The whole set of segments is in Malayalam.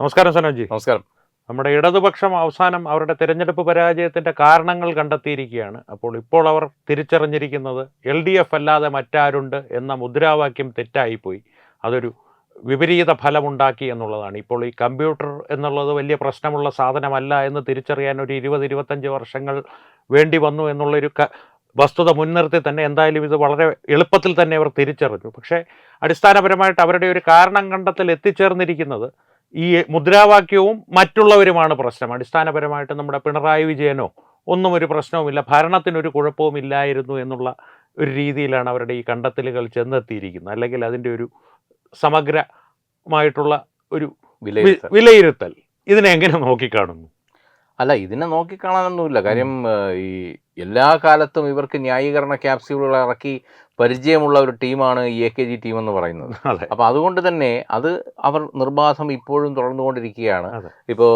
നമസ്കാരം സനോജി. നമസ്കാരം. നമ്മുടെ ഇടതുപക്ഷം അവസാനം അവരുടെ തെരഞ്ഞെടുപ്പ് പരാജയത്തിൻ്റെ കാരണങ്ങൾ കണ്ടെത്തിയിരിക്കുകയാണ്. ഇപ്പോൾ അവർ തിരിച്ചറിഞ്ഞിരിക്കുന്നത് LDF അല്ലാതെ മറ്റാരുണ്ട് എന്ന മുദ്രാവാക്യം തെറ്റായിപ്പോയി, അതൊരു വിപരീത ഫലമുണ്ടാക്കി എന്നുള്ളതാണ്. ഇപ്പോൾ ഈ കമ്പ്യൂട്ടർ എന്നുള്ളത് വലിയ പ്രശ്നമുള്ള സാധനമല്ല എന്ന് തിരിച്ചറിയാൻ ഒരു 20-25 വർഷങ്ങൾ വേണ്ടി വന്നു എന്നുള്ളൊരു വസ്തുത മുൻനിർത്തി തന്നെ എന്തായാലും ഇത് വളരെ എളുപ്പത്തിൽ തന്നെ അവർ തിരിച്ചറിഞ്ഞു. പക്ഷേ അടിസ്ഥാനപരമായിട്ട് അവരുടെ ഒരു കാരണം കണ്ടെത്തൽ എത്തിച്ചേർന്നിരിക്കുന്നത് ഈ മുദ്രാവാക്യവും മറ്റുള്ളവരുമാണ് പ്രശ്നം. അടിസ്ഥാനപരമായിട്ട് നമ്മുടെ പിണറായി വിജയനോ ഒന്നും ഒരു പ്രശ്നവുമില്ല, ഭരണത്തിനൊരു കുഴപ്പവും ഇല്ലായിരുന്നു എന്നുള്ള ഒരു രീതിയിലാണ് അവരുടെ ഈ കണ്ടെത്തലുകൾ ചെന്നെത്തിയിരിക്കുന്നത്. അല്ലെങ്കിൽ അതിൻ്റെ ഒരു സമഗ്രമായിട്ടുള്ള ഒരു വിലയിരുത്തൽ ഇതിനെ എങ്ങനെ നോക്കിക്കാണുന്നു? അല്ല, ഇതിനെ നോക്കിക്കാണാനൊന്നുമില്ല. കാര്യം ഈ എല്ലാ കാലത്തും ഇവർക്ക് ന്യായീകരണ ക്യാപ്സ്യൂളുകൾ ഇറക്കി പരിചയമുള്ള ഒരു ടീമാണ് ഈ AKG ടീം എന്ന് പറയുന്നത്. അപ്പോൾ അതുകൊണ്ട് തന്നെ അത് അവർ നിർബാധം ഇപ്പോഴും തുടർന്നുകൊണ്ടിരിക്കുകയാണ്. ഇപ്പോൾ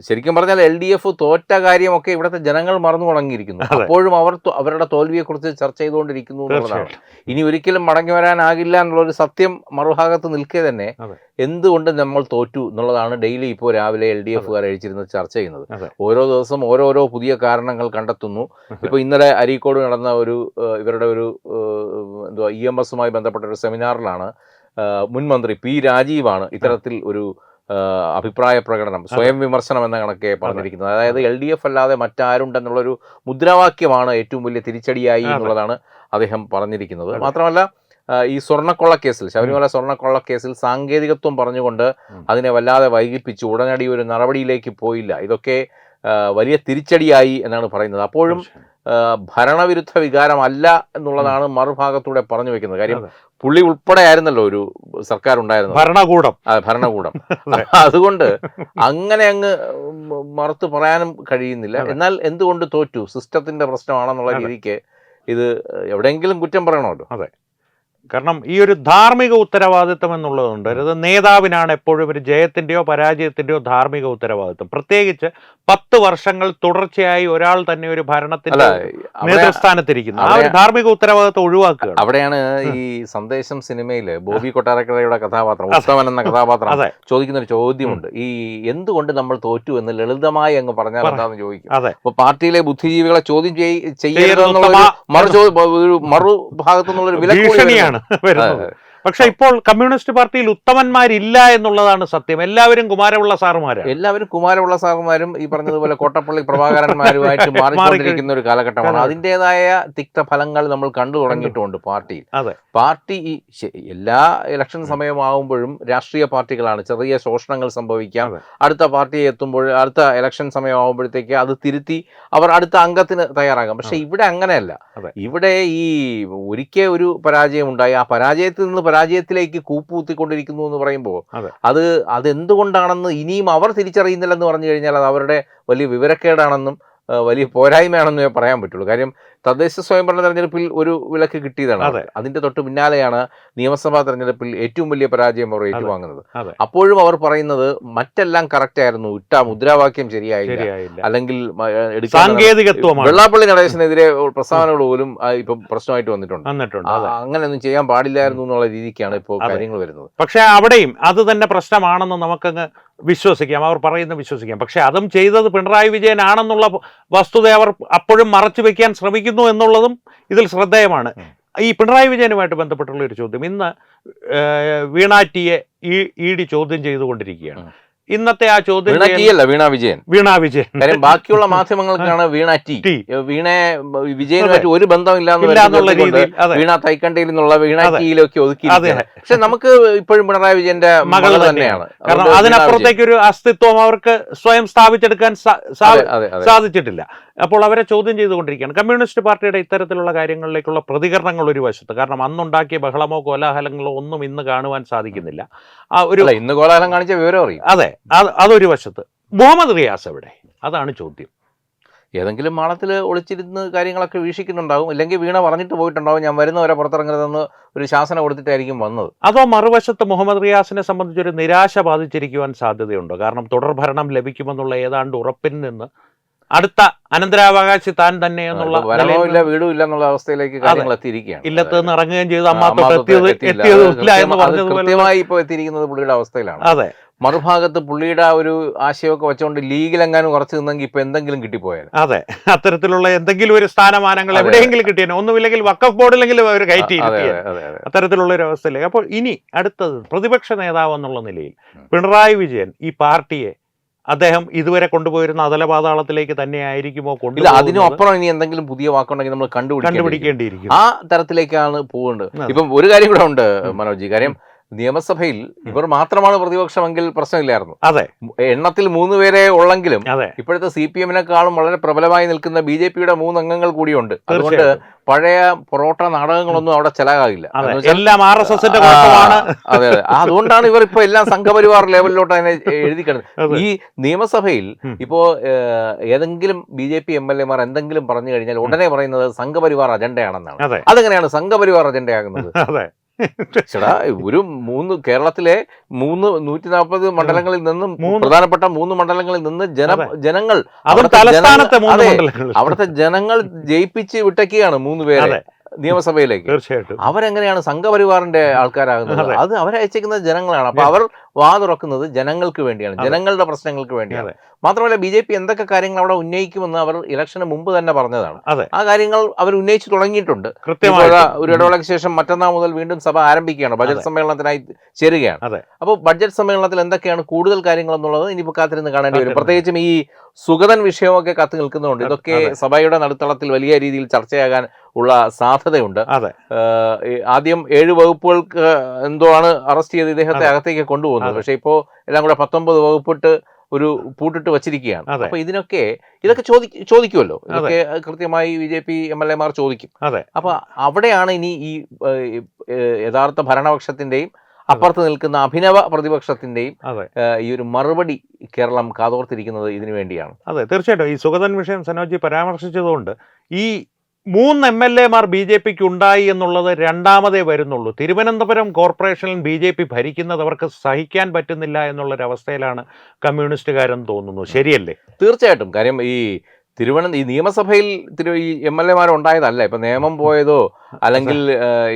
ശരിക്കും പറഞ്ഞാൽ LDF തോറ്റ കാര്യമൊക്കെ ഇവിടുത്തെ ജനങ്ങൾ മറന്നു തുടങ്ങിയിരിക്കുന്നു. അപ്പോഴും അവരുടെ തോൽവിയെക്കുറിച്ച് ചർച്ച ചെയ്തുകൊണ്ടിരിക്കുന്നു എന്നുള്ളതാണ്. ഇനി ഒരിക്കലും മടങ്ങി വരാനാകില്ല എന്നുള്ളൊരു സത്യം മറുഭാഗത്ത് നിൽക്കെ തന്നെ എന്തുകൊണ്ട് നമ്മൾ തോറ്റു എന്നുള്ളതാണ് ഡെയിലി ഇപ്പോൾ രാവിലെ LDFകാർ അഴിച്ചിരുന്ന് ചർച്ച ചെയ്യുന്നത്. ഓരോ ദിവസം ഓരോരോ പുതിയ കാരണങ്ങൾ കണ്ടെത്തുന്നു. ഇപ്പോൾ ഇന്നലെ അരീക്കോട് നടന്ന ഇവരുടെ ഒരു EMSുമായി ബന്ധപ്പെട്ട ഒരു സെമിനാറിലാണ് മുൻ മന്ത്രി P രാജീവാണ് ഇത്തരത്തിൽ ഒരു അഭിപ്രായ പ്രകടനം, സ്വയം വിമർശനം എന്ന കണക്കെ പറഞ്ഞിരിക്കുന്നത്. അതായത് LDF അല്ലാതെ മറ്റാരുണ്ടെന്നുള്ളൊരു മുദ്രാവാക്യമാണ് ഏറ്റവും വലിയ തിരിച്ചടിയായി എന്നുള്ളതാണ് അദ്ദേഹം പറഞ്ഞിരിക്കുന്നത്. മാത്രമല്ല ഈ സ്വർണ്ണക്കൊള്ളക്കേസിൽ, ശബരിമല സ്വർണ്ണക്കൊള്ളക്കേസിൽ സാങ്കേതികത്വം പറഞ്ഞുകൊണ്ട് അതിനെ വല്ലാതെ വൈകിപ്പിച്ചു, ഉടനടി ഒരു നടപടിയിലേക്ക് പോയില്ല. ഇതൊക്കെ വലിയ തിരിച്ചടിയായി എന്നാണ് പറയുന്നത്. അപ്പോഴും ഭരണവിരുദ്ധ വികാരമല്ല എന്നുള്ളതാണ് മറുഭാഗത്തൂടെ പറഞ്ഞു വെക്കുന്നത്. കാര്യം പുള്ളി ഉൾപ്പെടെ ആയിരുന്നല്ലോ ഒരു സർക്കാർ ഉണ്ടായിരുന്നത്, ഭരണകൂടം. അതുകൊണ്ട് അങ്ങനെ അങ്ങ് മറുത്ത് പറയാനും കഴിയുന്നില്ല. എന്നാൽ എന്തുകൊണ്ട് തോറ്റു, സിസ്റ്റത്തിന്റെ പ്രശ്നമാണെന്നുള്ള രീതിക്ക് ഇത് എവിടെയെങ്കിലും കുറ്റം പറയണമല്ലോ. അതെ, കാരണം ഈ ഒരു ധാർമ്മിക ഉത്തരവാദിത്വം എന്നുള്ളതുണ്ട്. അത് നേതാവിനാണ് എപ്പോഴും ഒരു ജയത്തിൻ്റെയോ പരാജയത്തിൻ്റെയോ ധാർമ്മിക ഉത്തരവാദിത്വം. പ്രത്യേകിച്ച് 10 വർഷങ്ങൾ തുടർച്ചയായി ഒരാൾ തന്നെ ഒരു ഭരണത്തിന്റെ നേതൃസ്ഥാനത്തിരിക്കുന്നു. ആ ഒരു ധാർമ്മിക ഉത്തരവാദിത്വം ഒഴിവാക്കുക. അവിടെയാണ് ഈ സന്ദേശം സിനിമയില് ബോബി കൊട്ടാരക്കരയുടെ കഥാപാത്രം, ഉത്തമൻ എന്ന കഥാപാത്രം ചോദിക്കുന്ന ഒരു ചോദ്യമുണ്ട്. ഈ എന്തുകൊണ്ട് നമ്മൾ തോറ്റു എന്ന് ലളിതമായി അങ്ങ് പറഞ്ഞാൽ എന്താണെന്ന് ചോദിക്കും. അപ്പൊ പാർട്ടിയിലെ ബുദ്ധിജീവികളെ ചോദ്യം ചെയ്യരുതെന്നുള്ള മറുഭാഗത്തുനിന്നുള്ളൊരു വിലക്കൂലിയാണ് വരുന്നത്. പക്ഷെ ഇപ്പോൾ കമ്മ്യൂണിസ്റ്റ് പാർട്ടിയിൽ ഉത്തമന്മാരില്ല എന്നുള്ളതാണ് സത്യം. എല്ലാവരും കുമാരപിള്ള സാറുമാരും ഈ പറഞ്ഞതുപോലെ കോട്ടപ്പള്ളി പ്രഭാകരന്മാരുമായിട്ട് മാറിക്കൊണ്ടിരിക്കുന്ന ഒരു കാലഘട്ടമാണ്. അതിൻ്റെതായ തിക്തഫലങ്ങൾ നമ്മൾ കണ്ടു തുടങ്ങിയിട്ടുമുണ്ട് പാർട്ടിയിൽ. പാർട്ടി ഈ എല്ലാ ഇലക്ഷൻ സമയമാകുമ്പോഴും രാഷ്ട്രീയ പാർട്ടികളാണ്, ചെറിയ ശോഷണങ്ങൾ സംഭവിക്കാം. അടുത്ത പാർട്ടിയെ എത്തുമ്പോൾ, അടുത്ത ഇലക്ഷൻ സമയമാകുമ്പോഴത്തേക്ക് അത് തിരുത്തി അവർ അടുത്ത അംഗത്തിന് തയ്യാറാകാം. പക്ഷെ ഇവിടെ അങ്ങനെയല്ല. ഇവിടെ ഈ ഒരിക്കൽ ഒരു പരാജയം ഉണ്ടായി, ആ പരാജയത്തിൽ നിന്ന് പരാജയത്തിലേക്ക് കൂപ്പുകുത്തിക്കൊണ്ടിരിക്കുന്നു എന്ന് പറയുമ്പോൾ അതെന്തുകൊണ്ടാണെന്ന് ഇനിയും അവർ തിരിച്ചറിയുന്നില്ലെന്ന് പറഞ്ഞു കഴിഞ്ഞാൽ അത് അവരുടെ വലിയ വിവരക്കേടാണെന്നും വലിയ പോരായ്മയാണെന്നേ പറയാൻ പറ്റുള്ളൂ. കാര്യം തദ്ദേശ സ്വയംഭരണ തെരഞ്ഞെടുപ്പിൽ ഒരു വിലക്ക് കിട്ടിയതാണ്. അതിന്റെ തൊട്ട് പിന്നാലെയാണ് നിയമസഭാ തെരഞ്ഞെടുപ്പിൽ ഏറ്റവും വലിയ പരാജയം അവർ ഏറ്റുവാങ്ങുന്നത്. അപ്പോഴും അവർ പറയുന്നത് മറ്റെല്ലാം കറക്റ്റ് ആയിരുന്നു, ഇട്ട മുദ്രാവാക്യം ശരിയായില്ല, അല്ലെങ്കിൽ വെള്ളാപ്പള്ളി നടേശനെതിരെ പ്രസ്താവനകൾ പോലും ഇപ്പം പ്രശ്നമായിട്ട് വന്നിട്ടുണ്ട്. അങ്ങനെയൊന്നും ചെയ്യാൻ പാടില്ലായിരുന്നു എന്നുള്ള രീതിക്കാണ് ഇപ്പോൾ കാര്യങ്ങൾ വരുന്നത്. പക്ഷെ അവിടെയും അത് തന്നെ പ്രശ്നമാണെന്ന് നമുക്കങ്ങ് വിശ്വസിക്കാം, അവർ പറയുന്നത് വിശ്വസിക്കാം. പക്ഷെ അതും ചെയ്തത് പിണറായി വിജയനാണെന്നുള്ള വസ്തുത അവർ അപ്പോഴും മറച്ചു വെക്കാൻ ശ്രമിക്കുന്നു എന്നുള്ളതും ഇതിൽ ശ്രദ്ധേയമാണ്. ഈ പിണറായി വിജയനുമായിട്ട് ബന്ധപ്പെട്ടുള്ള ഒരു ചോദ്യം, ഇന്ന് വീണാറ്റിയെ ED ചോദ്യം ചെയ്തുകൊണ്ടിരിക്കുകയാണ്. ഇന്നത്തെ ആ ചോദ്യം വീണ വിജയൻ. ബാക്കിയുള്ള മാധ്യമങ്ങൾക്കാണ് വീണ വിജയനുമായിട്ട് ഒരു ബന്ധമില്ല എന്നുള്ള രീതിയിൽ വീണ തൈക്കണ്ടയിൽ നിന്നുള്ള വീണ ടീയിലൊക്കെ ഒതുക്കി. പക്ഷെ നമുക്ക് ഇപ്പോഴും പിണറായി വിജയന്റെ മകൾ തന്നെയാണ്. കാരണം അതിനപ്പുറത്തേക്ക് ഒരു അസ്തിത്വം അവർക്ക് സ്വയം സ്ഥാപിച്ചെടുക്കാൻ സാധിച്ചിട്ടില്ല. അപ്പോൾ അവരെ ചോദ്യം ചെയ്തുകൊണ്ടിരിക്കുകയാണ്. കമ്മ്യൂണിസ്റ്റ് പാർട്ടിയുടെ ഇത്തരത്തിലുള്ള കാര്യങ്ങളിലേക്കുള്ള പ്രതികരണങ്ങൾ ഒരു വശത്ത്, കാരണം അന്നുണ്ടാക്കിയ ബഹളമോ കോലാഹലങ്ങളോ ഒന്നും ഇന്ന് കാണുവാൻ സാധിക്കുന്നില്ല. ഇന്ന് കോലാഹലം കാണിച്ച വിവരം അറിയും. അതെ, അതൊരു വശത്ത്. മുഹമ്മദ് റിയാസ് എവിടെ? അതാണ് ചോദ്യം. ഏതെങ്കിലും മാളത്തിൽ ഒളിച്ചിരുന്ന് കാര്യങ്ങളൊക്കെ വീക്ഷിക്കുന്നുണ്ടാവും, ഇല്ലെങ്കിൽ വീണ പറഞ്ഞിട്ട് പോയിട്ടുണ്ടാവും ഞാൻ വരുന്നവരെ പുറത്തിറങ്ങരുതെന്ന് ഒരു ശാസന കൊടുത്തിട്ടായിരിക്കും വന്നത്. അതോ മറുവശത്ത് മുഹമ്മദ് റിയാസിനെ സംബന്ധിച്ചൊരു നിരാശ ബാധിച്ചിരിക്കുവാൻ സാധ്യതയുണ്ടോ? കാരണം തുടർഭരണം ലഭിക്കുമെന്നുള്ള ഏതാണ്ട് ഉറപ്പിൽ നിന്ന് അടുത്ത അനന്തരാവകാശി താൻ തന്നെ എന്നുള്ള വീടും ഇല്ല എന്നുള്ള അവസ്ഥയിലേക്ക് കാര്യങ്ങൾ എത്തിയിരിക്കുകയാണ്. ഇല്ലത്ത് നിന്ന് ഇറങ്ങുകയും ചെയ്തു, അമ്മാത്തോട്ട് എത്തിയതുമില്ല എന്ന് പറഞ്ഞതുപോലെ ഇപ്പോൾ എത്തിയിരിക്കുന്നത് പുള്ളിയുടെ അവസ്ഥയിലാണ്. അതെ, മറുഭാഗത്ത് പുള്ളിയുടെ ഒരു ആശയമൊക്കെ വെച്ചുകൊണ്ട് ലീഗിലെങ്ങാനും ഉറച്ചു നിന്നെങ്കിൽ ഇപ്പൊ എന്തെങ്കിലും കിട്ടിപ്പോയാൽ. അതെ, അത്തരത്തിലുള്ള എന്തെങ്കിലും ഒരു സ്ഥാനമാനങ്ങൾ എവിടെയെങ്കിലും കിട്ടിയാൽ, ഒന്നുമില്ലെങ്കിൽ വഖഫ് ബോർഡിലെങ്കിലും അവർ കയറ്റി അത്തരത്തിലുള്ള ഒരു അവസ്ഥയിലേക്ക്. അപ്പോൾ ഇനി അടുത്തത് പ്രതിപക്ഷ നേതാവ് എന്നുള്ള നിലയിൽ പിണറായി വിജയൻ ഈ പാർട്ടിയെ അദ്ദേഹം ഇതുവരെ കൊണ്ടുപോയിരുന്ന അധലപാതാളത്തിലേക്ക് തന്നെ ആയിരിക്കുമോ കൊണ്ടുപോകുന്നത്? അതിനും അപ്പുറം ഇനി എന്തെങ്കിലും പുതിയ വാക്കുണ്ടെങ്കിൽ നമ്മൾ കണ്ടുപിടിക്കേണ്ടിയിരിക്കും. ആ തരത്തിലേക്കാണ് പോകേണ്ടത്. ഇപ്പം ഒരു കാര്യം കൂടെ ഉണ്ട് മനോജ്, കാര്യം നിയമസഭയിൽ ഇവർ മാത്രമാണ് പ്രതിപക്ഷമെങ്കിൽ പ്രശ്നമില്ലായിരുന്നു. അതെ, എണ്ണത്തിൽ 3 പേരെ ഉള്ളെങ്കിലും ഇപ്പോഴത്തെ CPM-നെക്കാളും വളരെ പ്രബലമായി നിൽക്കുന്ന BJP-യുടെ 3 അംഗങ്ങൾ കൂടിയുണ്ട്. അതുകൊണ്ട് പഴയ പൊറോട്ട നാടകങ്ങളൊന്നും അവിടെ ചെലവാകില്ല. എല്ലാം RSSന്റെ ഭാഗമാണ്. അതെ, അതുകൊണ്ടാണ് ഇവർ ഇപ്പൊ എല്ലാം സംഘപരിവാർ ലെവലിലോട്ട് അതിനെ എഴുതി കിടന്നത്. ഈ നിയമസഭയിൽ ഇപ്പോ ഏതെങ്കിലും BJP MLA-മാർ എന്തെങ്കിലും പറഞ്ഞു കഴിഞ്ഞാൽ ഉടനെ പറയുന്നത് സംഘപരിവാർ അജണ്ടയാണെന്നാണ്. അതെങ്ങനെയാണ് സംഘപരിവാർ അജണ്ടയാകുന്നത്? ഒരു കേരളത്തിലെ 140 മണ്ഡലങ്ങളിൽ നിന്നും പ്രധാനപ്പെട്ട 3 മണ്ഡലങ്ങളിൽ നിന്ന് ജനങ്ങൾ അവിടുത്തെ ജനങ്ങൾ ജയിപ്പിച്ച് വിട്ടൊക്കെയാണ് 3 പേരെ നിയമസഭയിലേക്ക്. തീർച്ചയായിട്ടും അവരെങ്ങനെയാണ് സംഘപരിവാറിന്റെ ആൾക്കാരാകുന്നത്? അത് അവരയച്ചേക്കുന്നത് ജനങ്ങളാണ്. അപ്പൊ അവർ വാതുറക്കുന്നത് ജനങ്ങൾക്ക് വേണ്ടിയാണ്, ജനങ്ങളുടെ പ്രശ്നങ്ങൾക്ക് വേണ്ടിയാണ്. മാത്രമല്ല BJP എന്തൊക്കെ കാര്യങ്ങൾ അവിടെ ഉന്നയിക്കുമെന്ന് അവർ ഇലക്ഷന് മുമ്പ് തന്നെ പറഞ്ഞതാണ്. ആ കാര്യങ്ങൾ അവർ ഉന്നയിച്ചു തുടങ്ങിയിട്ടുണ്ട്. ഒരു ഇടവേളയ്ക്ക് ശേഷം മറ്റന്നാൾ മുതൽ വീണ്ടും സഭ ആരംഭിക്കുകയാണ്, ബജറ്റ് സമ്മേളനത്തിനായി ചേരുകയാണ്. അപ്പോൾ ബഡ്ജറ്റ് സമ്മേളനത്തിൽ എന്തൊക്കെയാണ് കൂടുതൽ കാര്യങ്ങൾ എന്നുള്ളത് ഇനിയിപ്പോൾ കാത്തിരുന്ന് കാണേണ്ടി വരും. പ്രത്യേകിച്ചും ഈ സുഗതൻ വിഷയമൊക്കെ കത്ത് നിൽക്കുന്നുണ്ട്. ഇതൊക്കെ സഭയുടെ നടുത്തളത്തിൽ വലിയ രീതിയിൽ ചർച്ചയാകാൻ ഉള്ള സാധ്യതയുണ്ട്. ആദ്യം 7 വകുപ്പുകൾക്ക് എന്തോ ആണ് അറസ്റ്റ് ചെയ്ത് ഇദ്ദേഹത്തെ അകത്തേക്ക് കൊണ്ടുപോകുന്നത്. പക്ഷെ ഇപ്പോ എല്ലാം കൂടെ 19 വകുപ്പിട്ട് ഒരു പൂട്ടിട്ട് വച്ചിരിക്കുകയാണ്. അപ്പൊ ഇതൊക്കെ ചോദിക്കുമല്ലോ, ഇതൊക്കെ കൃത്യമായി BJP MLA-മാർ ചോദിക്കും. അപ്പൊ അവിടെയാണ് ഇനി ഈ യഥാർത്ഥ ഭരണപക്ഷത്തിന്റെയും അപ്പുറത്ത് നിൽക്കുന്ന അഭിനവ പ്രതിപക്ഷത്തിന്റെയും ഈ ഒരു മറുപടി കേരളം കാതോർത്തിരിക്കുന്നത് ഇതിനു വേണ്ടിയാണ്. അതെ, തീർച്ചയായിട്ടും ഈ സുഗതൻ വിഷയം സനോജി പരാമർശിച്ചതുകൊണ്ട് ഈ 3 MLA-മാർ BJP-ക്ക് ഉണ്ടായി എന്നുള്ളത് രണ്ടാമതേ വരുന്നുള്ളൂ. തിരുവനന്തപുരം കോർപ്പറേഷനിൽ BJP ഭരിക്കുന്നത് അവർക്ക് സഹിക്കാൻ പറ്റുന്നില്ല എന്നുള്ളൊരവസ്ഥയിലാണ് കമ്മ്യൂണിസ്റ്റുകാരെന്ന് തോന്നുന്നു. ശരിയല്ലേ? തീർച്ചയായിട്ടും. കാര്യം ഈ നിയമസഭയിൽ ഈ MLA-മാർ ഉണ്ടായതല്ല, ഇപ്പൊ നിയമം പോയതോ അല്ലെങ്കിൽ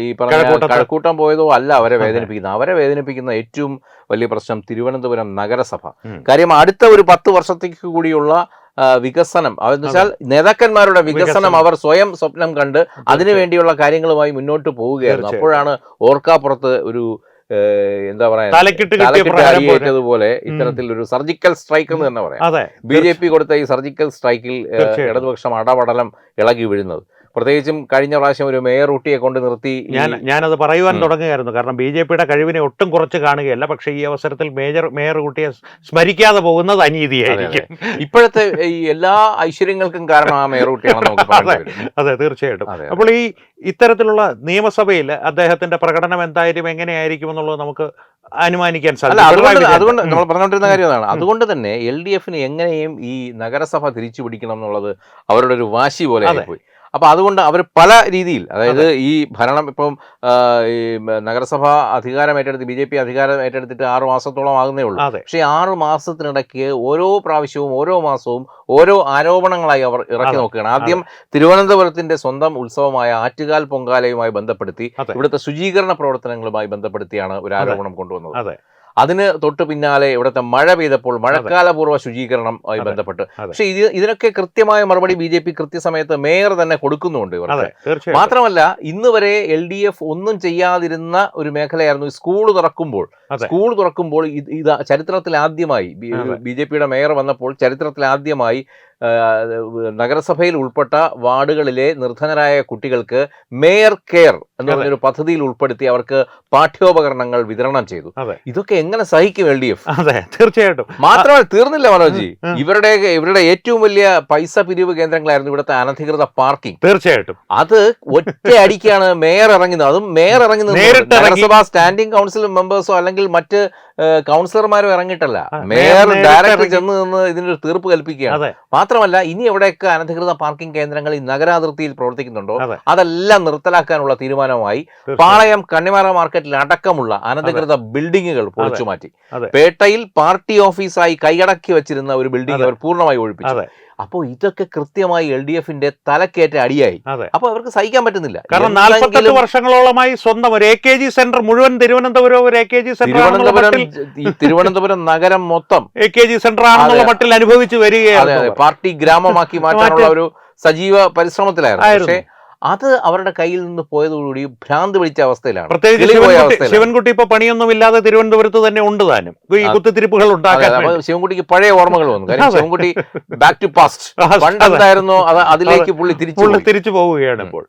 ഈ പറഞ്ഞ കഴക്കൂട്ടം പോയതോ അല്ല അവരെ വേദനിപ്പിക്കുന്നത്. അവരെ വേദനിപ്പിക്കുന്ന ഏറ്റവും വലിയ പ്രശ്നം തിരുവനന്തപുരം നഗരസഭ. കാര്യം അടുത്ത ഒരു 10 വർഷത്തേക്ക് കൂടിയുള്ള വികസനം, അതെന്ന് വെച്ചാൽ നേതാക്കന്മാരുടെ വികസനം അവർ സ്വയം സ്വപ്നം കണ്ട് അതിനുവേണ്ടിയുള്ള കാര്യങ്ങളുമായി മുന്നോട്ട് പോവുകയായിരുന്നു. അപ്പോഴാണ് ഓർക്കാപ്പുറത്ത് ഒരു എന്താ പറയാ തലക്കിട്ടതുപോലെ ഇത്തരത്തിൽ ഒരു സർജിക്കൽ സ്ട്രൈക്ക് എന്ന് തന്നെ പറയാം. BJP കൊടുത്ത ഈ സർജിക്കൽ സ്ട്രൈക്കിൽ ഇടതുപക്ഷം അടപടലം ഇളകി വീഴുന്നത്. പ്രത്യേകിച്ചും കഴിഞ്ഞ പ്രാവശ്യം ഒരു മേയർ ഊട്ടിയെ കൊണ്ട് നിർത്തി ഞാനത് പറയുവാൻ തുടങ്ങുകയായിരുന്നു. കാരണം BJP-യുടെ കഴിവിനെ ഒട്ടും കുറച്ച് കാണുകയല്ല, പക്ഷേ ഈ അവസരത്തിൽ മേയർ ഊട്ടിയെ സ്മരിക്കാതെ പോകുന്നത് അനീതിയായിരിക്കും. ഇപ്പോഴത്തെ ഈ എല്ലാ ഐശ്വര്യങ്ങൾക്കും കാരണം ആ മേയർ ഊട്ടിയാണെന്ന് നമുക്ക് പറയാൻ. അതെ, തീർച്ചയായിട്ടും. അപ്പോൾ ഈ ഇത്തരത്തിലുള്ള നിയമസഭയിൽ അദ്ദേഹത്തിന്റെ പ്രകടനം എന്തായാലും എങ്ങനെയായിരിക്കും എന്നുള്ളത് നമുക്ക് അനുമാനിക്കാൻ സാധിക്കും. അതുകൊണ്ട് നമ്മൾ പറഞ്ഞുകൊണ്ടിരുന്ന കാര്യം അതാണ്. അതുകൊണ്ട് തന്നെ LDF-ന് എങ്ങനെയും ഈ നഗരസഭ തിരിച്ചു പിടിക്കണം എന്നുള്ളത് അവരുടെ ഒരു വാശി പോലെ ആയിപ്പോയി. അപ്പൊ അതുകൊണ്ട് അവർ പല രീതിയിൽ, അതായത് ഈ ഭരണം ഇപ്പം ഈ നഗരസഭ അധികാരം ഏറ്റെടുത്ത് BJP അധികാരം ഏറ്റെടുത്തിട്ട് 6 മാസത്തോളം ആകുന്നേ ഉള്ളൂ. പക്ഷേ 6 മാസത്തിനിടയ്ക്ക് ഓരോ പ്രാവശ്യവും ഓരോ മാസവും ഓരോ ആരോപണങ്ങളായി അവർ ഇറക്കി നോക്കുകയാണ്. ആദ്യം തിരുവനന്തപുരത്തിന്റെ സ്വന്തം ഉത്സവമായ ആറ്റുകാൽ പൊങ്കാലയുമായി ബന്ധപ്പെടുത്തി ഇവിടുത്തെ ശുചീകരണ പ്രവർത്തനങ്ങളുമായി ബന്ധപ്പെടുത്തിയാണ് ഒരു ആരോപണം കൊണ്ടുവന്നത്. അതിന് തൊട്ട് പിന്നാലെ ഇവിടുത്തെ മഴ പെയ്തപ്പോൾ മഴക്കാലപൂർവ്വ ശുചീകരണവുമായി ബന്ധപ്പെട്ട്. പക്ഷെ ഇതിനൊക്കെ കൃത്യമായ മറുപടി BJP കൃത്യസമയത്ത് മേയർ തന്നെ കൊടുക്കുന്നുണ്ട് ഇവർക്ക്. മാത്രമല്ല ഇന്ന് വരെ LDF ഒന്നും ചെയ്യാതിരുന്ന ഒരു മേഖലയായിരുന്നു സ്കൂൾ തുറക്കുമ്പോൾ. ഇത് ചരിത്രത്തിൽ ആദ്യമായി BJP-യുടെ മേയർ വന്നപ്പോൾ ചരിത്രത്തിൽ ആദ്യമായി നഗരസഭയിൽ ഉൾപ്പെട്ട വാർഡുകളിലെ നിർധനരായ കുട്ടികൾക്ക് മേയർ കെയർ എന്ന് പറഞ്ഞൊരു പദ്ധതിയിൽ ഉൾപ്പെടുത്തി അവർക്ക് പാഠ്യോപകരണങ്ങൾ വിതരണം ചെയ്തു. ഇതൊക്കെ എങ്ങനെ സഹിക്കും LDF? തീർച്ചയായിട്ടും. മാത്രമല്ല തീർന്നില്ല മനോജി, ഇവരുടെ ഏറ്റവും വലിയ പൈസ പിരിവ് കേന്ദ്രങ്ങളായിരുന്നു ഇവിടുത്തെ അനധികൃത പാർക്കിംഗ്. തീർച്ചയായിട്ടും അത് ഒറ്റ അടിക്കാണ് മേയർ ഇറങ്ങുന്നത്. അതും മേയർ ഇറങ്ങുന്നത് നഗരസഭാ സ്റ്റാൻഡിംഗ് കൗൺസിൽ മെമ്പേഴ്സോ അല്ലെങ്കിൽ മറ്റ് കൗൺസിലർമാരും ഇറങ്ങിയിട്ടല്ല, മേയർ ഡയറക്റ്റ് ചെന്ന് നിന്ന് ഇതിനൊരു തീർപ്പ് കൽപ്പിക്കുകയാണ്. മാത്രമല്ല ഇനി എവിടെയൊക്കെ അനധികൃത പാർക്കിംഗ് കേന്ദ്രങ്ങൾ ഈ നഗരാതിർത്തിയിൽ പ്രവർത്തിക്കുന്നുണ്ടോ അതെല്ലാം നിർത്തലാക്കാനുള്ള തീരുമാനമായി. പാളയം കണ്ണിമാറ മാർക്കറ്റിൽ അടക്കമുള്ള അനധികൃത ബിൽഡിങ്ങുകൾ പൊളിച്ചു മാറ്റി. പേട്ടയിൽ പാർട്ടി ഓഫീസായി കൈയടക്കി വെച്ചിരുന്ന ഒരു ബിൽഡിംഗ് അവർ പൂർണ്ണമായി ഒഴിപ്പിച്ചു. അപ്പോൾ ഇതൊക്കെ കൃത്യമായി LDF-ന്റെ തലക്കേറ്റ അടിയായി. അപ്പൊ അവർക്ക് സഹിക്കാൻ പറ്റുന്നില്ല. കാരണം 48 വർഷങ്ങളോളമായി സ്വന്തം ഒരു AKG സെന്റർ മുഴുവൻ തിരുവനന്തപുരം ഒരു AKG സെന്റർ, ഈ തിരുവനന്തപുരം നഗരം മൊത്തം AKG സെന്റർ ആണെന്നുള്ള മട്ടിൽ അനുഭവിച്ചു വരികയാണ്. പാർട്ടി ഗ്രാമമാക്കി മാറ്റാനുള്ള ഒരു സജീവ പരിശ്രമത്തിലായിരുന്നു. പക്ഷേ അത് അവരുടെ കയ്യിൽ നിന്ന് പോയതോടുകൂടി ഭ്രാന്ത് പിടിച്ച അവസ്ഥയിലാണ്. പ്രത്യേകിച്ച് ശിവൻകുട്ടി ഇപ്പൊ പണിയൊന്നുമില്ലാതെ തിരുവനന്തപുരത്ത് തന്നെ ഉണ്ട് താനും ഈ കുത്തിത്തിരിപ്പുകൾ ഉണ്ടാക്കാൻ. ശിവൻകുട്ടിക്ക് പഴയ ഓർമ്മകൾ വന്നു. കാര്യം ശിവൻകുട്ടി ബാക്ക് ടു പാസ്റ്റ്, പണ്ടെന്തായിരുന്നോ അതിലേക്ക് പുള്ളി തിരിച്ചു പോവുകയാണ് ഇപ്പോൾ.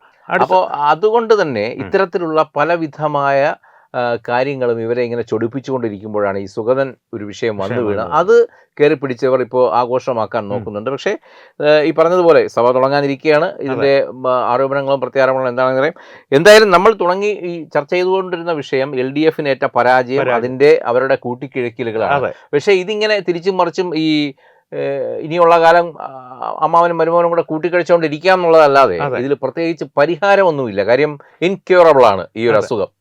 അപ്പോൾ അതുകൊണ്ട് തന്നെ ഇത്തരത്തിലുള്ള പലവിധമായ കാര്യങ്ങളും ഇവരെ ഇങ്ങനെ ചൊടിപ്പിച്ചുകൊണ്ടിരിക്കുമ്പോഴാണ് ഈ സുഗതൻ ഒരു വിഷയം വന്നു വീണത്. അത് കയറി പിടിച്ചവർ ഇപ്പോൾ ആഘോഷമാക്കാൻ നോക്കുന്നുണ്ട്. പക്ഷേ ഈ പറഞ്ഞതുപോലെ സഭ തുടങ്ങാനിരിക്കുകയാണ്. ഇതിന്റെ ആരോപണങ്ങളും പ്രത്യാരോപണങ്ങളും എന്താണെന്ന് പറയാം. എന്തായാലും നമ്മൾ തുടങ്ങി ഈ ചർച്ച ചെയ്തുകൊണ്ടിരുന്ന വിഷയം LDF-നേറ്റ പരാജയം, അതിന്റെ അവരുടെ കൂട്ടിക്കിഴക്കലുകളാണ്. പക്ഷേ ഇതിങ്ങനെ തിരിച്ചും മറിച്ചും ഈ ഇനിയുള്ള കാലം അമ്മാവനും മരുമോനും കൂടെ കൂട്ടിക്കഴിച്ചുകൊണ്ടിരിക്കുക എന്നുള്ളതല്ലാതെ ഇതിൽ പ്രത്യേകിച്ച് പരിഹാരമൊന്നുമില്ല. കാര്യം ഇൻക്യൂറബിൾ ആണ് ഈ ഒരു അസുഖം.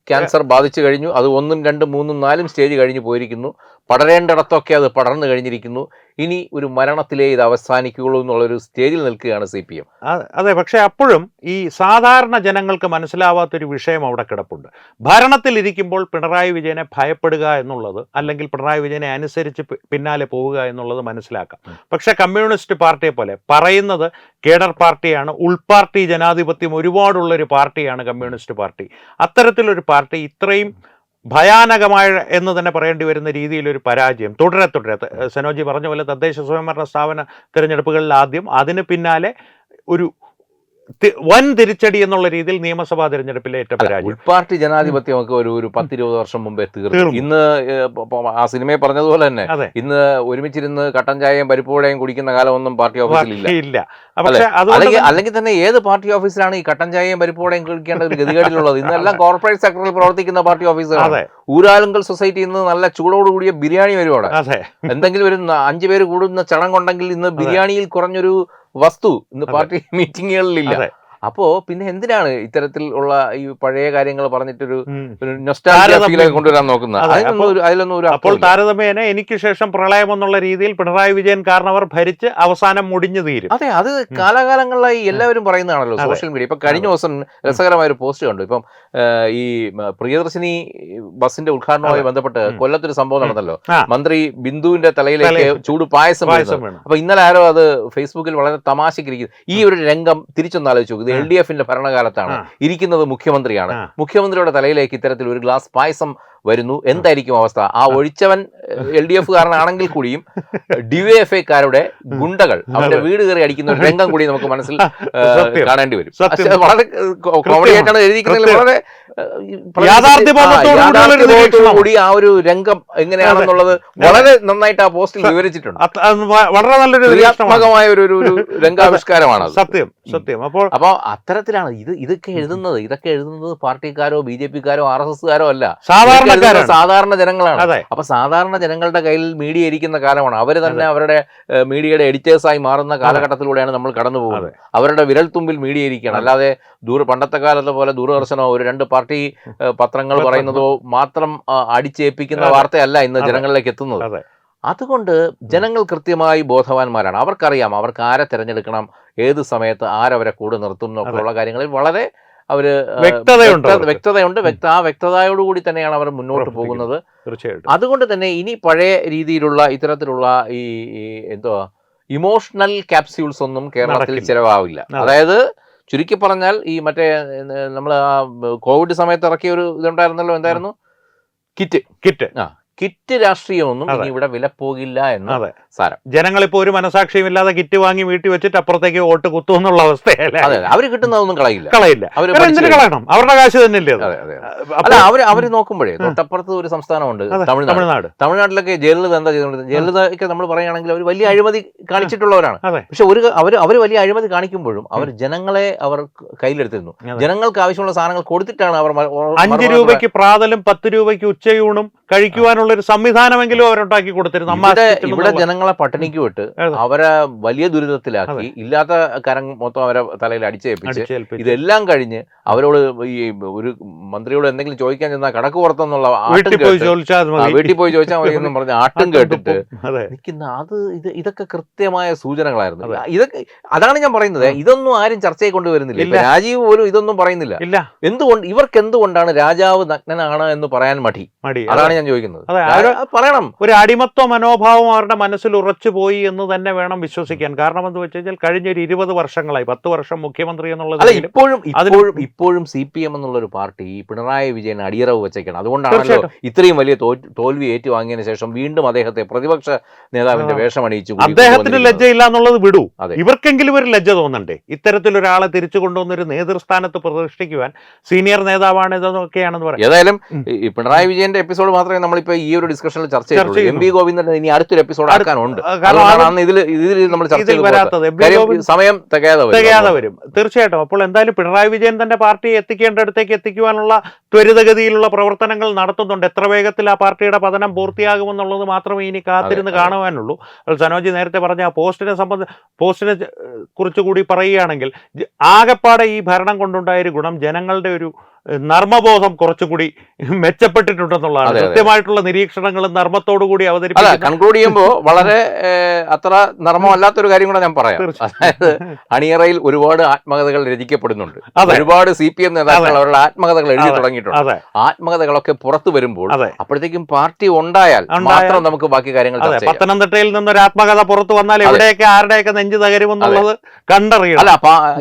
ക്യാൻസർ ബാധിച്ചു കഴിഞ്ഞു. അത് 1, 2, 3, 4 സ്റ്റേജ് കഴിഞ്ഞു പോയിരിക്കുന്നു. പടരേണ്ടിടത്തൊക്കെ അത് പടർന്നു കഴിഞ്ഞിരിക്കുന്നു. ഇനി ഒരു മരണത്തിലേ ഇത് അവസാനിക്കുകയുള്ളൂ എന്നുള്ളൊരു സ്റ്റേജിൽ നിൽക്കുകയാണ് CPM. അതെ, പക്ഷെ അപ്പോഴും ഈ സാധാരണ ജനങ്ങൾക്ക് മനസ്സിലാവാത്തൊരു വിഷയം അവിടെ കിടപ്പുണ്ട്. ഭരണത്തിലിരിക്കുമ്പോൾ പിണറായി വിജയനെ ഭയപ്പെടുക എന്നുള്ളത്, അല്ലെങ്കിൽ പിണറായി വിജയനെ അനുസരിച്ച് പിന്നാലെ പോവുക എന്നുള്ളത് മനസ്സിലാക്കാം. പക്ഷെ കമ്മ്യൂണിസ്റ്റ് പാർട്ടിയെ പോലെ പറയുന്നത് കേഡർ പാർട്ടിയാണ്, ഉൾപാർട്ടി ജനാധിപത്യം ഒരുപാടുള്ളൊരു പാർട്ടിയാണ് കമ്മ്യൂണിസ്റ്റ് പാർട്ടി. അത്തരത്തിലൊരു പാർട്ടി ഇത്രയും ഭയാനകമായ എന്ന് തന്നെ പറയേണ്ടി വരുന്ന രീതിയിലൊരു പരാജയം തുടരെ സനോജി പറഞ്ഞ പോലെ തദ്ദേശ സ്വയംഭരണ സ്ഥാപന തിരഞ്ഞെടുപ്പുകളിൽ ആദ്യം, അതിന് പിന്നാലെ ഒരു വൻ തിരിച്ചടി എന്നുള്ള രീതിയിൽ നിയമസഭാ തിരഞ്ഞെടുപ്പിലെ ഏറ്റവും പരാജയം. ഉൾപാർട്ടി ജനാധിപത്യമൊക്കെ ഒരു 10-20 വർഷം മുമ്പേ തീർന്നു. ഇന്ന് ആ സിനിമയെ പറഞ്ഞതുപോലെ തന്നെ ഇന്ന് ഒരുമിച്ചിരുന്ന് കട്ടൻ ചായയും പരിപ്പുവടയും കുടിക്കുന്ന കാലമൊന്നും പാർട്ടി ഓഫീസിലില്ല. അല്ലെങ്കിൽ തന്നെ ഏത് പാർട്ടി ഓഫീസിലാണ് ഈ കട്ടൻ ചായയും പരിപ്പുവടയും കുടിക്കേണ്ട ഒരു ഗതികേടിലുള്ളത്? ഇന്നെല്ലാം കോർപ്പറേറ്റ് സെക്ടറിൽ പ്രവർത്തിക്കുന്ന പാർട്ടി ഓഫീസുകളാണ്. ഊരാലുങ്കൽ സൊസൈറ്റിയിൽ നിന്ന് നല്ല ചൂടോടുകൂടിയ ബിരിയാണി വരുവാണ്. എന്തെങ്കിലും ഒരു 5 പേര് കൂടുന്ന ചടങ്ങുണ്ടെങ്കിൽ ഇന്ന് ബിരിയാണിയിൽ കുറഞ്ഞൊരു വസ്തു ഇന്ന് പാർട്ടി മീറ്റിങ്ങുകളിലില്ല. അപ്പോ പിന്നെ എന്തിനാണ് ഇത്തരത്തിൽ ഉള്ള ഈ പഴയ കാര്യങ്ങൾ പറഞ്ഞിട്ടൊരു നൊസ്റ്റാൾജിയ കൊണ്ടുവരാൻ നോക്കുന്നത്? അപ്പോൾ താരതമ്യേന എനിക്ക് ശേഷം പ്രളയം എന്നുള്ള രീതിയിൽ പിണറായി വിജയൻ കാരണവർ ഭരിച്ച് അവസാനം മുടിഞ്ഞു തീരും. അതെ, അത് കാലാകാലങ്ങളായി എല്ലാവരും പറയുന്നതാണല്ലോ സോഷ്യൽ മീഡിയ. ഇപ്പൊ കഴിഞ്ഞ ദിവസം രസകരമായ ഒരു പോസ്റ്റ് കണ്ടു. ഇപ്പം ഈ പ്രിയദർശിനി ബസിന്റെ ഉദ്ഘാടനവുമായി ബന്ധപ്പെട്ട് കൊല്ലത്തൊരു സംഭവം നടന്നല്ലോ. മന്ത്രി ബിന്ദുവിന്റെ തലയിലേക്ക് ചൂട് പായസം. അപ്പൊ ഇന്നലെ ആരോ അത് ഫേസ്ബുക്കിൽ വളരെ തമാശക്കിരിക്കുന്നു. ഈ ഒരു രംഗം തിരിച്ചൊന്നാലോചിച്ചു നോക്കുക. LDF-ന്റെ ഭരണകാലത്താണ്, ഇരിക്കുന്നത് മുഖ്യമന്ത്രിയാണ്. മുഖ്യമന്ത്രിയുടെ തലയിലേക്ക് ഇത്തരത്തിൽ ഒരു ഗ്ലാസ് പായസം വരുന്നു. എന്തായിരിക്കും അവസ്ഥ? ആ ഒഴിച്ചവൻ LDF-കാരനാണെങ്കിൽ കൂടിയും DYFI-ക്കാരുടെ ഗുണ്ടകൾ അവന്റെ വീട് കയറി അടിക്കുന്ന ഒരു രംഗം കൂടി നമുക്ക് മനസ്സിൽ കാണേണ്ടി വരും. വളരെ കോമഡി ആയിട്ടാണ് എഴുതിയിരിക്കുന്നത്. വളരെ യാഥാർത്ഥ്യബോധത്തോടുകൂടി ആ ഒരു രംഗം എങ്ങനെയാണെന്നുള്ളത് വളരെ നന്നായിട്ട് ആ പോസ്റ്റിൽ വിവരിച്ചിട്ടുണ്ട്. വളരെ നല്ലൊരു ക്രിയാത്മകമായ ഒരു രംഗാവിഷ്കാരമാണ്. സത്യം. അപ്പൊ അത്തരത്തിലാണ് ഇതൊക്കെ എഴുതുന്നത് പാർട്ടിക്കാരോ BJP-ക്കാരോ RSS-കാരോ അല്ല, സാധാരണ ജനങ്ങളാണ്. അപ്പൊ സാധാരണ ജനങ്ങളുടെ കയ്യിൽ മീഡിയ ഇരിക്കുന്ന കാലമാണ്. അവര് തന്നെ അവരുടെ മീഡിയയുടെ എഡിറ്റേഴ്സായി മാറുന്ന കാലഘട്ടത്തിലൂടെയാണ് നമ്മൾ കടന്നു പോകുന്നത്. അവരുടെ വിരൽത്തുമ്പിൽ മീഡിയ ഇരിക്കുകയാണ്. അല്ലാതെ പണ്ടത്തെ കാലത്തെ പോലെ ദൂരദർശനോ ഒരു 2 പാർട്ടി പത്രങ്ങൾ പറയുന്നതോ മാത്രം അടിച്ചേൽപ്പിക്കുന്ന വാർത്തയല്ല ഇന്ന് ജനങ്ങളിലേക്ക് എത്തുന്നത്. അതുകൊണ്ട് ജനങ്ങൾ കൃത്യമായി ബോധവാന്മാരാണ്. അവർക്കറിയാം അവർക്ക് ആരെ തിരഞ്ഞെടുക്കണം, ഏത് സമയത്ത് ആരവരെ കൂടെ നിർത്തും എന്നൊക്കെയുള്ള കാര്യങ്ങളിൽ വളരെ അവര് വ്യക്തതയുണ്ട്. ആ വ്യക്തതയോടുകൂടി തന്നെയാണ് അവർ മുന്നോട്ട് പോകുന്നത്. തീർച്ചയായിട്ടും. അതുകൊണ്ട് തന്നെ ഇനി പഴയ രീതിയിലുള്ള ഇത്തരത്തിലുള്ള ഈ ഇമോഷണൽ ക്യാപ്സ്യൂൾസ് ഒന്നും കേരളത്തിൽ ചിലവാവില്ല. അതായത് ചുരുക്കി പറഞ്ഞാൽ ഈ മറ്റേ നമ്മൾ കോവിഡ് സമയത്ത് ഇറക്കിയ ഒരു ഇതുണ്ടായിരുന്നല്ലോ, എന്തായിരുന്നു? കിറ്റ് രാഷ്ട്രീയമൊന്നും ഇനി ഇവിടെ വില പോകില്ല എന്ന് സാരം. ജനങ്ങളിപ്പോ ഒരു മനസാക്ഷിയും ഇല്ലാതെ കിറ്റ് വാങ്ങി വീട്ടിൽ വെച്ചിട്ട് അപ്പുറത്തേക്ക് വോട്ട് കുത്തു എന്നുള്ള അവസ്ഥയല്ലേ? അതെ, അവര് കിട്ടുന്നതൊന്നും കളയില്ല. കളയണം, അവരുടെ കാശ് തന്നെയല്ലേ. അല്ല, അവര് നോക്കുമ്പോഴേ തൊട്ടപ്പുറത്ത് ഒരു സംസ്ഥാനമുണ്ട് തമിഴ്നാട്. തമിഴ്നാട്ടിലൊക്കെ ജയലളിത എന്താ ചെയ്തോണ്ട്, ജയലളിതയൊക്കെ നമ്മൾ പറയുകയാണെങ്കിൽ അവർ വലിയ അഴിമതി കാണിച്ചിട്ടുള്ളവരാണ്. പക്ഷെ അവര് വലിയ അഴിമതി കാണിക്കുമ്പോഴും അവർ ജനങ്ങളെ അവർ കയ്യിലെടുത്തിരുന്നു. ജനങ്ങൾക്ക് ആവശ്യമുള്ള സാധനങ്ങൾ കൊടുത്തിട്ടാണ് അവർ 5 രൂപയ്ക്ക് പ്രാതലും 10 രൂപയ്ക്ക് ഉച്ചയൂണും കഴിക്കുവാനുള്ള ഒരു സംവിധാനമെങ്കിലും അവരുണ്ടാക്കി കൊടുത്തിരുന്നു. ഇവിടെ ജനങ്ങൾ ജനങ്ങളെ പട്ടിണിക്ക് വിട്ട് അവരെ വലിയ ദുരിതത്തിലാക്കി, ഇല്ലാത്ത കരം മൊത്തം അവരെ തലയിൽ അടിച്ചേൽപ്പിച്ച് ഇതെല്ലാം കഴിഞ്ഞ് അവരോട് ഈ ഒരു മന്ത്രിയോട് എന്തെങ്കിലും ചോദിക്കാൻ ചെന്നാൽ കടക്ക് പുറത്തെന്നുള്ള വീട്ടിൽ പോയി ചോദിച്ചാൽ മതി എന്നും പറഞ്ഞ് ആട്ടും കേട്ടിട്ട് നിൽക്കുന്ന ഇതൊക്കെ കൃത്യമായ സൂചനകളായിരുന്നു. ഇതൊക്കെ അതാണ് ഞാൻ പറയുന്നത്, ഇതൊന്നും ആരും ചർച്ചയെ കൊണ്ടുവരുന്നില്ല. രാജീവ് പോലും ഇതൊന്നും പറയുന്നില്ല. എന്തുകൊണ്ട് ഇവർക്ക് എന്തുകൊണ്ടാണ് രാജാവ് നഗ്നനാണ് എന്ന് പറയാൻ മടി? അതാണ് ഞാൻ ചോദിക്കുന്നത്. പറയണം. ഒരു അടിമത്വ മനോഭാവം അവരുടെ മനസ്സിൽ ഉറച്ചു പോയി എന്ന് തന്നെ വേണം വിശ്വസിക്കാൻ. കാരണം എന്ന് വെച്ച് കഴിഞ്ഞാൽ കഴിഞ്ഞൊരു 20 വർഷങ്ങളായി, 10 വർഷം മുഖ്യമന്ത്രി എന്നുള്ളത് ഇപ്പോഴും CPM എന്നുള്ളൊരു പാർട്ടി പിണറായി വിജയൻ അടിയറവ് വെച്ചേക്കാണ്. അതുകൊണ്ടാണല്ലോ ഇത്രയും വലിയ തോൽവി ഏറ്റുവാങ്ങിയതിനു ശേഷം വീണ്ടും അദ്ദേഹത്തെ പ്രതിപക്ഷ നേതാവിന്റെ വേഷം അണിയിച്ചു. അദ്ദേഹത്തിന് ലജ്ജയില്ല എന്നുള്ളത് വിടൂ, ഇവർക്കെങ്കിലും ഒരു ലജ്ജ തോന്നണ്ടേ? ഇത്തരത്തിലൊരാളെ തിരിച്ചു കൊണ്ടുവന്നൊരു നേതൃസ്ഥാനത്ത് പ്രതിഷ്ഠിക്കുവാൻ സീനിയർ നേതാവാണ് ഇതൊക്കെയാണെന്ന് പറയാം. ഏതായാലും ഈ പിണറായി വിജയന്റെ എപ്പിസോഡ് മാത്രമേ നമ്മളിപ്പോ ഈ ഒരു ഡിസ്കഷനിൽ ചർച്ച ചെയ്തുള്ളൂ. MP ഗോവിന്ദൻ ഇനി അടുത്തൊരു എപ്പിസോഡ് ആക്കാനുണ്ട്. ഇതിൽ നമ്മൾ സമയം തികയാതെ വരും തീർച്ചയായിട്ടും. അപ്പോൾ എന്തായാലും പിണറായി വിജയൻ തന്റെ പാർട്ടിയെ എത്തിക്കേണ്ടടുത്തേക്ക് എത്തിക്കുവാനുള്ള ത്വരിതഗതിയിലുള്ള പ്രവർത്തനങ്ങൾ നടത്തുന്നുണ്ട്. എത്ര വേഗത്തിൽ ആ പാർട്ടിയുടെ പതനം പൂർത്തിയാകുമെന്നുള്ളത് മാത്രമേ ഇനി കാത്തിരുന്ന് കാണുവാനുള്ളൂ. സനോജ് നേരത്തെ പറഞ്ഞ ആ പോസ്റ്റിനെ കുറിച്ച് കൂടി പറയുകയാണെങ്കിൽ, ആകെപ്പാടെ ഈ ഭരണം കൊണ്ടുണ്ടായൊരു ഗുണം ജനങ്ങളുടെ ഒരു നർമ്മബോധം കുറച്ചുകൂടി മെച്ചപ്പെട്ടിട്ടുണ്ടെന്നുള്ളതാണ്. കൃത്യമായിട്ടുള്ള നിരീക്ഷണങ്ങളും നർമ്മത്തോടുകൂടി അവതരിപ്പിക്കും. കൺക്ലൂഡ് ചെയ്യുമ്പോൾ വളരെ അത്ര നർമ്മമല്ലാത്തൊരു കാര്യം കൂടെ ഞാൻ പറയാം. അതായത് അണിയറയിൽ ഒരുപാട് ആത്മകഥകൾ രചിക്കപ്പെടുന്നുണ്ട്. ഒരുപാട് CPM നേതാക്കൾ അവരുടെ ആത്മകഥകൾ എഴുതി തുടങ്ങിയിട്ടുണ്ട്. ആത്മകഥകളൊക്കെ പുറത്തു വരുമ്പോൾ അപ്പോഴത്തേക്കും പാർട്ടി ഉണ്ടായാൽ മാത്രം നമുക്ക് ബാക്കി കാര്യങ്ങൾ ചർച്ച ചെയ്യാം. പത്തനംതിട്ടയിൽ നിന്നൊരു ആത്മകഥ പുറത്തു വന്നാൽ എവിടെയൊക്കെ ആരുടെയൊക്കെ നെഞ്ചു തകരുമെന്നുള്ളത് കണ്ടറിയണം. അല്ല,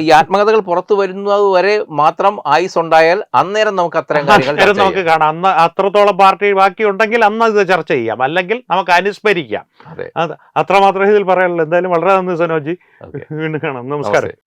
ഈ ആത്മകഥകൾ പുറത്തു വരുന്നത് വരെ മാത്രം ആയുസ് ഉണ്ടായാൽ അന്നേരം നമുക്ക് അത്തരം കാര്യങ്ങൾ നമുക്ക് കാണാം. അന്ന് അത്രത്തോളം പാർട്ടി ബാക്കി ഉണ്ടെങ്കിൽ അന്ന് ഇത് ചർച്ച ചെയ്യാം, അല്ലെങ്കിൽ നമുക്ക് അനുസ്മരിക്കാം. അത്രമാത്രമേ ഇതിൽ പറയാനുള്ളൂ. എന്തായാലും വളരെ നന്ദി സനോജി, വീണ്ടും കാണാം. നമസ്കാരം.